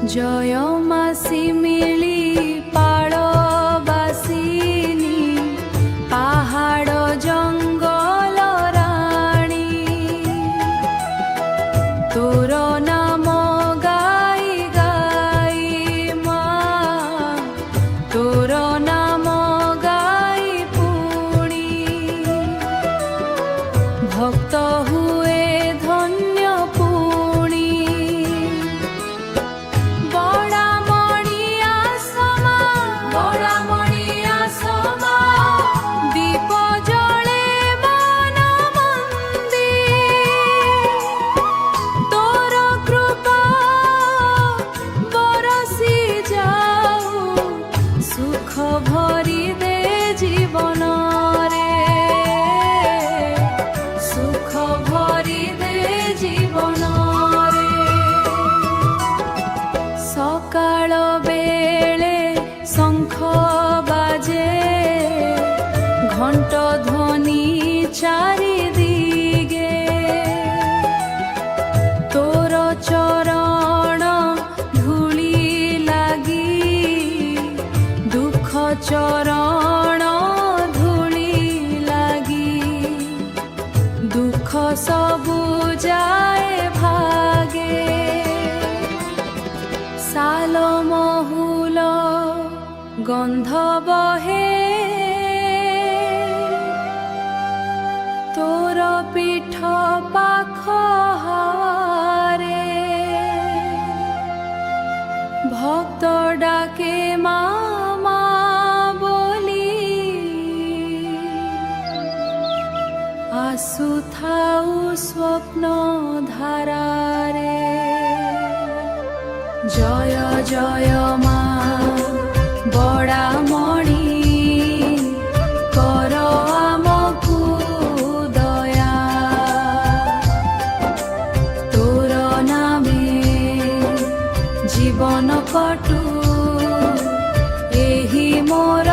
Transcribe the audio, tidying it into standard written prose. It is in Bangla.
জয় মাসি মিলি পাড় বাসিনী পাহাড় জঙ্গল রাণী তোর নাম গাই গাই মা তোর নাম গাই পুণি ভক্ত হুয়ে ধন্য পুণি দীপ জলে মন মন্দির তোর কৃপা বরসি যাও সুখ ভরি দে জীবন রে সুখ ভরি দে জীবন রে সকাল বেলে শঙ্খ বাজে ঘণ্ট ধ্বনি চারিদিগে তোর চরণ ধূলি লাগি দুঃখ চরণ ধূলি লাগি দুঃখ সবু যায় ভাগে শাল মহুল গন্ধ বহে তোর পিঠ পাখ হারে ভক্ত ডাকে মামা বলি আসু থাউ স্বপ্ন ধারারে জয় জয় মা বড়ামণি কর আমকু দয়া তোর নামে জীবন কটু এহি মোর